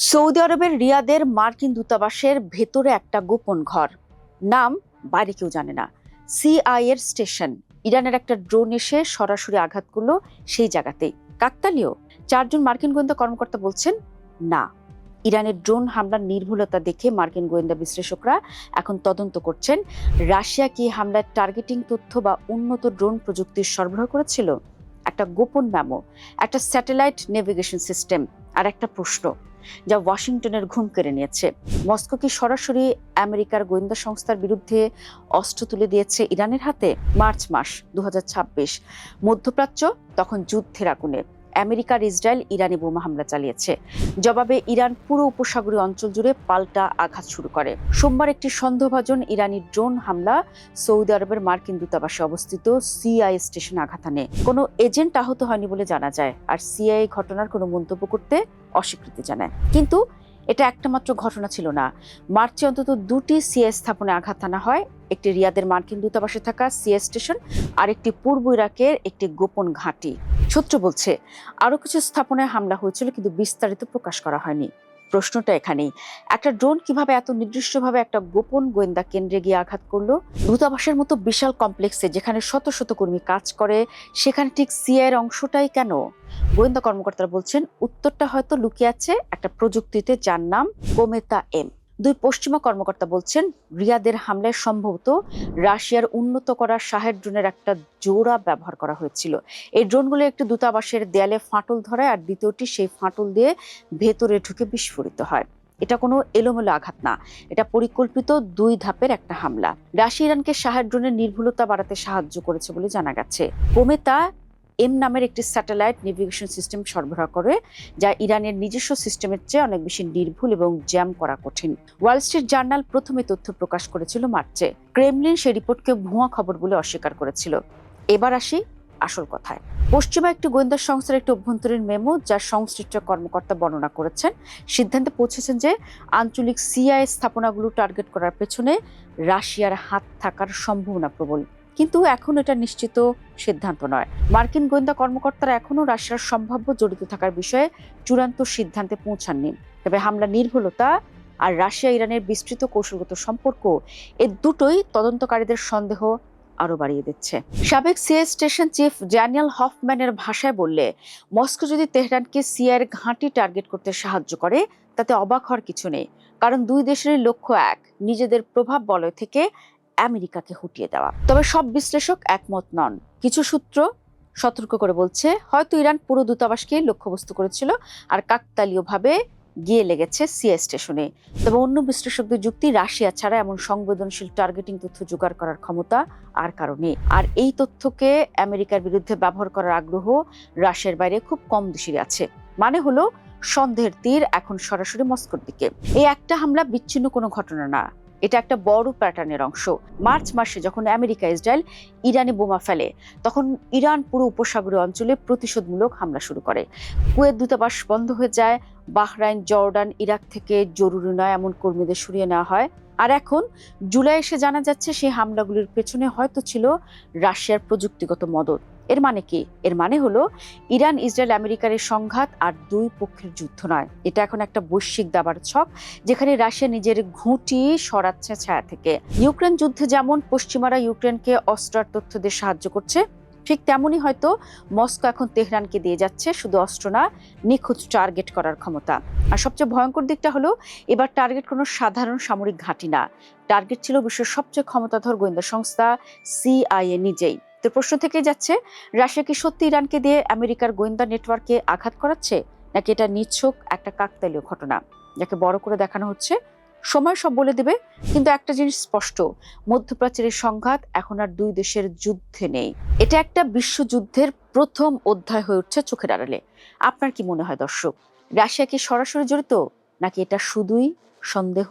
Saudi আরবের রিয়াদের মার্কিন দূতাবাসের ভেতরে একটা গোপন ঘর, নাম বাইরে কেউ জানে না। সিআইএর স্টেশন। ইরানের একটা ড্রোন এসে সরাসরি আঘাত করলো সেই জায়গাতেই। কাকতালীয়? 4জন মার্কিন গোয়েন্দা কর্মকর্তা বলছেন না। ইরানের ড্রোন হামলার নির্ভুলতা দেখে মার্কিন গোয়েন্দা বিশ্লেষকরা এখন তদন্ত করছেন, রাশিয়া কি হামলার টার্গেটিং তথ্য বা উন্নত ড্রোন প্রযুক্তির সরবরাহ করেছিল। একটা গোপন মেমো, একটা স্যাটেলাইট নেভিগেশন সিস্টেম, আর একটা প্রশ্ন যা ওয়াশিংটনের ঘুম কেড়ে নিয়েছে। মস্কো কি সরাসরি আমেরিকার গোয়েন্দা সংস্থার বিরুদ্ধে অস্ত্র তুলে দিয়েছে ইরানের হাতে? মার্চ মাস 2026, মধ্যপ্রাচ্য তখন যুদ্ধের আগুনে। আমেরিকা আর ইসরায়েল ইরানি বোমা হামলা চালিয়েছে। জবাবে ইরান পুরো উপসাগরীয় অঞ্চল জুড়ে পাল্টা আঘাত শুরু করে। সোমবার একটি সন্দেহভাজন ইরানি ড্রোন হামলা সৌদি আরবের মার্কিন দূতাবাসে অবস্থিত সিআই স্টেশনে আঘাত আনে। কোনো এজেন্ট আহত হয়নি বলে জানা যায়, আর সিআই ঘটনার কোনো মন্তব্য করতে অস্বীকৃতি জানায়। কিন্তু এটা একটা মাত্র ঘটনা ছিল না। মার্চে অন্তত 2টি সিআই স্থাপনে আঘাত আনা হয়, একটি রিয়াদের মার্কিন দূতাবাসে থাকা সিআই স্টেশন, আর একটি পূর্ব ইরাকের একটি গোপন ঘাঁটি। সূত্র বলছে আরো কিছু স্থাপনায় হামলা হয়েছিল, কিন্তু বিস্তারিত প্রকাশ করা হয়নি। প্রশ্নটা এখানেই, একটা ড্রোন কিভাবে এত নির্দিষ্টভাবে একটা গোপন গোয়েন্দা কেন্দ্রে গিয়ে আঘাত করলো? দূতাবাসের মতো বিশাল কমপ্লেক্সে যেখানে শত শত কর্মী কাজ করে, সেখানে ঠিক সিআইয়ের অংশটাই কেন? গোয়েন্দা কর্মকর্তারা বলছেন উত্তরটা হয়তো লুকিয়ে আছে একটা প্রযুক্তিতে যার নাম কোমেতা এম। দুই পশ্চিমা কর্মকর্তা বলছেন রিয়াদের হামলায় সম্ভবত রাশিয়ার উন্নত করা শাহের ড্রোনের একটা জোড়া ব্যবহার করা হয়েছিল। এই ড্রোনগুলো একটি দূতাবাসের দেয়ালে ফাটল ধরায়, আর দ্বিতীয়টি সেই ফাটল দিয়ে ভেতরে ঢুকে বিস্ফোরিত হয়। এটা কোনো এলোমেলো আঘাত না, এটা পরিকল্পিত 2 ধাপের একটা হামলা। রাশিয়া ইরানকে শাহের ড্রোনের নির্ভুলতা বাড়াতে সাহায্য করেছে বলে জানা গেছে। কোমেতা এম নামের একটি স্যাটেলাইট নেভিগেশন সিস্টেম সরবরাহ করে, যা ইরানের নিজস্ব সিস্টেমের চেয়ে অনেক বেশি নির্ভুল এবং জ্যাম করা কঠিন। ওয়াল স্ট্রিট জার্নাল প্রথমে তথ্য প্রকাশ করেছিল মার্চে। ক্রেমলিন সেই রিপোর্টকে ভুয়া খবর বলে অস্বীকার করেছিল। এবার আসি আসল কথায়। পশ্চিমা একটি গোয়েন্দা সংস্থার একটি অভ্যন্তরীণ মেমো, যা সংশ্লিষ্ট কর্মকর্তা বর্ণনা করেছেন, সিদ্ধান্তে পৌঁছেছেন যে আঞ্চলিক সিআই স্থাপনাগুলো টার্গেট করার পেছনে রাশিয়ার হাত থাকার সম্ভাবনা প্রবল। কিন্তু এখন এটা নিশ্চিত সিদ্ধান্ত নয়। মার্কিন গোয়েন্দা কর্মকর্তারা এখনও রাশিয়ার সম্ভাব্য জড়িত থাকার বিষয়ে চূড়ান্ত সিদ্ধান্তে পৌঁছাননি। তবে হামলা নির্ভুলতা আর রাশিয়া ইরানের বিস্তৃত কৌশলগত সম্পর্ক, এ দুটোই তদন্তকারীদের সন্দেহ আরো বাড়িয়ে দিচ্ছে। সাবেক সিআই স্টেশন চিফ ড্যানিয়েল হফম্যানের ভাষায় বললে, মস্কো যদি তেহরানকে সিআইয়ের ঘাঁটি টার্গেট করতে সাহায্য করে, তাতে অবাক হওয়ার কিছু নেই। কারণ দুই দেশেরই লক্ষ্য এক, নিজেদের প্রভাব বলয় থেকে আমেরিকাকে হটিয়ে দেওয়া। তবে সব বিশ্লেষক একমত নন। কিছু সূত্র সতর্ক করে বলছে হয়তো ইরান পুরো দূতাবাসকে লক্ষ্যবস্তু করেছিল আর কাকতালীয়ভাবে গিয়ে লেগেছে সিআই স্টেশনে। তবে অন্য বিশ্লেষকদের যুক্তি, রাশিয়া ছাড়া এমন সংবেদনশীল টার্গেটিং তথ্য জোগাড় করার ক্ষমতা আর কারণে। আর এই তথ্যকে আমেরিকার বিরুদ্ধে ব্যবহার করার আগ্রহ রাশিয়ার বাইরে খুব কম দেশেরই আছে। মানে হলো সন্দেহের তীর এখন সরাসরি মস্কোর দিকে। এই একটা হামলা বিচ্ছিন্ন কোনো ঘটনা না, এটা একটা বড় প্যাটার্নের অংশ। মার্চ মাসে যখন আমেরিকা ইসরায়েল ইরানে বোমা ফেলে, তখন ইরান পুরো উপসাগরীয় অঞ্চলে প্রতিশোধমূলক হামলা শুরু করে। কুয়েত দূতাবাস বন্ধ হয়ে যায়, বাহরাইন, জর্ডান, ইরাক থেকে জরুরি নয় এমন কর্মীদের সরিয়ে নেওয়া হয়। আর এখন জুলাই এসে জানা যাচ্ছে সেই হামলাগুলির পেছনে হয়তো ছিল রাশিয়ার প্রযুক্তিগত মদদ। এর মানে কি? এর মানে হলো ইরান ইসরায়েল আমেরিকার এই সংঘাত আর দুই পক্ষের যুদ্ধ নয়, এটা এখন একটা বৈশ্বিক দাবার ছক, যেখানে রাশিয়া নিজের ঘুঁটি সরাচ্ছে ছায়া থেকে। ইউক্রেন যুদ্ধে যেমন পশ্চিমারা ইউক্রেনকে অস্ত্র তথ্য দিয়ে সাহায্য করছে, ঠিক তেমনই হয়তো মস্কো এখন তেহরানকে দিয়ে যাচ্ছে শুধু অস্ত্র না, নিখুঁত টার্গেট করার ক্ষমতা। আর সবচেয়ে ভয়ঙ্কর দিকটা হলো এবার টার্গেট কোনো সাধারণ সামরিক ঘাঁটি না, টার্গেট ছিল বিশ্বের সবচেয়ে ক্ষমতাধর গোয়েন্দা সংস্থা সিআইএ নিজেই। তো প্রশ্ন থেকে যাচ্ছে, রাশিয়া কি সত্যি ইরানকে দিয়ে আমেরিকার গোয়েন্দা নেটওয়ার্কে আঘাত করাচ্ছে, নাকি এটা নিছক একটা কাকতালীয় ঘটনা যাকে বড় করে দেখানো হচ্ছে? সময় সব বলে দেবে। কিন্তু একটা জিনিস স্পষ্ট, মধ্যপ্রাচ্যের এই সংঘাত এখন আর দুই দেশের যুদ্ধে নেই, এটা একটা বিশ্বযুদ্ধের প্রথম অধ্যায় হয়ে উঠছে চোখের আড়ালে। আপনার কি মনে হয় দর্শক, রাশিয়া কি সরাসরি জড়িত, নাকি এটা শুধুই সন্দেহ?